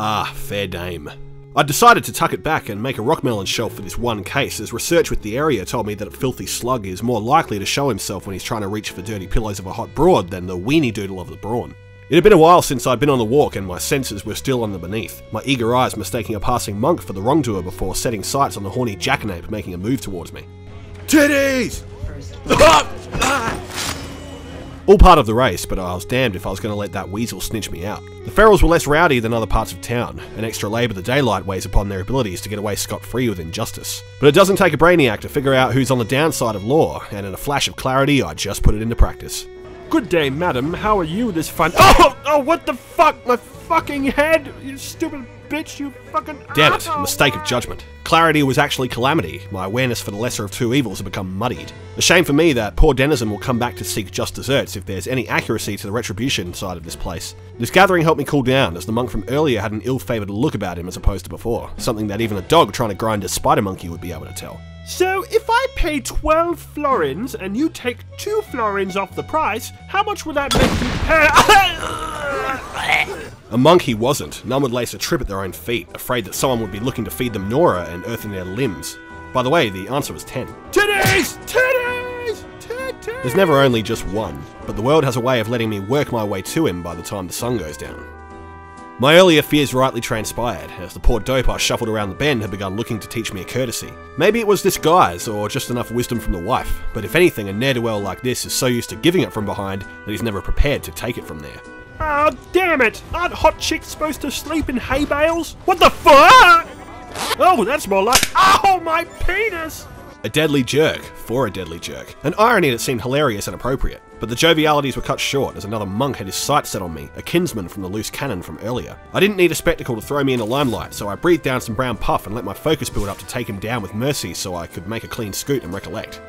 Ah, fair dame. I decided to tuck it back and make a rockmelon shelf for this one case, as research with the area told me that a filthy slug is more likely to show himself when he's trying to reach for dirty pillows of a hot broad than the weenie doodle of the brawn. It had been a while since I'd been on the walk and my senses were still on the beneath, my eager eyes mistaking a passing monk for the wrongdoer before setting sights on the horny jackanape making a move towards me. Titties! All part of the race, but I was damned if I was going to let that weasel snitch me out. The ferals were less rowdy than other parts of town, and extra labour the daylight weighs upon their abilities to get away scot-free with injustice. But it doesn't take a brainiac to figure out who's on the downside of law, and in a flash of clarity I just put it into practice. Good day, madam. How are you this fine— Oh, what the fuck? My fucking head! You stupid bitch, you fucking— Damn it, a mistake of judgment. Clarity was actually calamity. My awareness for the lesser of two evils had become muddied. A shame for me that poor denizen will come back to seek just desserts if there's any accuracy to the retribution side of this place. This gathering helped me cool down, as the monk from earlier had an ill-favoured look about him as opposed to before, something that even a dog trying to grind a spider monkey would be able to tell. So, if I pay 12 florins and you take 2 florins off the price, how much would that make you pay? A monk he wasn't. None would lace a trip at their own feet, afraid that someone would be looking to feed them Noir and earthen their limbs. By the way, the answer was 10. Titties! Titties! Titties! There's never only just one, but the world has a way of letting me work my way to him by the time the sun goes down. My earlier fears rightly transpired, as the poor dope I shuffled around the bend had begun looking to teach me a courtesy. Maybe it was disguise, or just enough wisdom from the wife, but if anything, a ne'er-do-well like this is so used to giving it from behind that he's never prepared to take it from there. Oh, damn it! Aren't hot chicks supposed to sleep in hay bales? What the fuck? Oh, that's more like— Oh, my penis! A deadly jerk, for a deadly jerk. An irony that seemed hilarious and appropriate. But the jovialities were cut short as another monk had his sights set on me, a kinsman from the loose cannon from earlier. I didn't need a spectacle to throw me in the limelight, so I breathed down some brown puff and let my focus build up to take him down with mercy so I could make a clean scoot and recollect.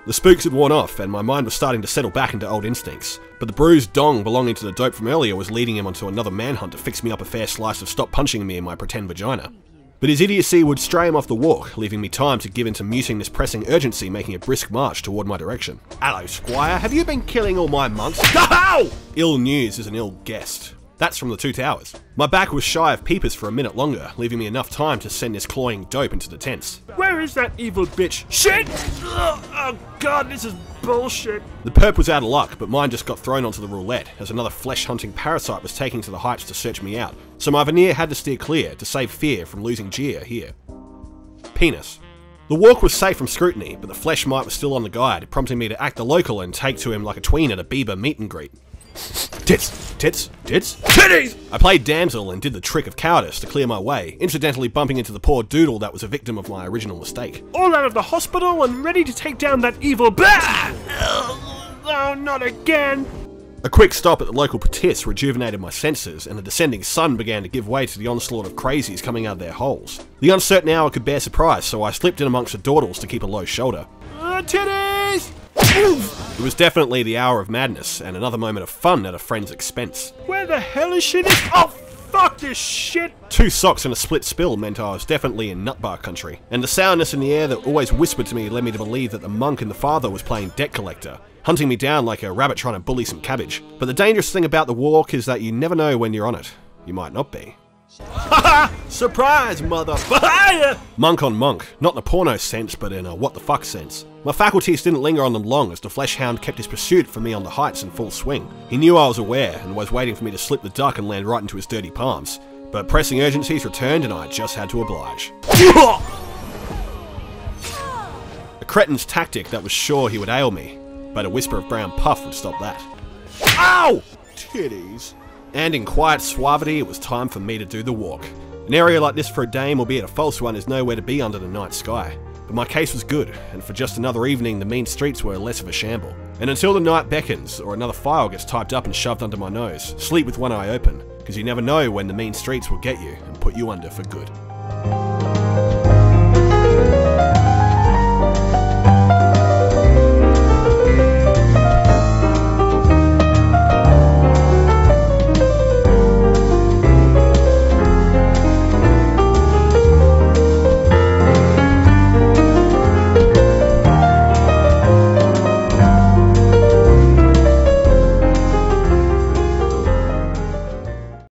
The spooks had worn off, and my mind was starting to settle back into old instincts, but the bruised dong belonging to the dope from earlier was leading him onto another manhunt to fix me up a fair slice of stop punching me in my pretend vagina. But his idiocy would stray him off the walk, leaving me time to give in to muting this pressing urgency, making a brisk march toward my direction. Hello, Squire, have you been killing all my monks? Ow! Ill news is an ill guest. That's from the Two Towers. My back was shy of peepers for a minute longer, leaving me enough time to send this cloying dope into the tents. Where is that evil bitch? Shit! Oh god, this is bullshit. The perp was out of luck, but mine just got thrown onto the roulette, as another flesh-hunting parasite was taking to the heights to search me out, so my veneer had to steer clear to save fear from losing Gia here. Penis. The walk was safe from scrutiny, but the flesh mite was still on the guide, prompting me to act the local and take to him like a tween at a Bieber meet and greet. Tits! Tits! Tits! Titties! I played damsel and did the trick of cowardice to clear my way, incidentally bumping into the poor doodle that was a victim of my original mistake. All out of the hospital and ready to take down that evil bah! Oh, not again! A quick stop at the local patis rejuvenated my senses, and the descending sun began to give way to the onslaught of crazies coming out of their holes. The uncertain hour could bear surprise, so I slipped in amongst the dawdles to keep a low shoulder. Titties! It was definitely the hour of madness, and another moment of fun at a friend's expense. Where the hell is she? Oh, fuck this shit! 2 socks and a split spill meant I was definitely in nutbar country, and the sourness in the air that always whispered to me led me to believe that the monk and the father was playing debt collector, hunting me down like a rabbit trying to bully some cabbage. But the dangerous thing about the walk is that you never know when you're on it. You might not be. Haha! Surprise, motherfucker! Monk on monk, not in a porno sense, but in a what the fuck sense. My faculties didn't linger on them long as the flesh hound kept his pursuit for me on the heights in full swing. He knew I was aware and was waiting for me to slip the duck and land right into his dirty palms. But pressing urgencies returned and I just had to oblige. A cretin's tactic that was sure he would ail me, but a whisper of brown puff would stop that. Ow! Titties. And in quiet suavity, it was time for me to do the walk. An area like this for a dame, albeit a false one, is nowhere to be under the night sky. But my case was good, and for just another evening, the mean streets were less of a shamble. And until the night beckons, or another file gets typed up and shoved under my nose, sleep with one eye open, because you never know when the mean streets will get you and put you under for good.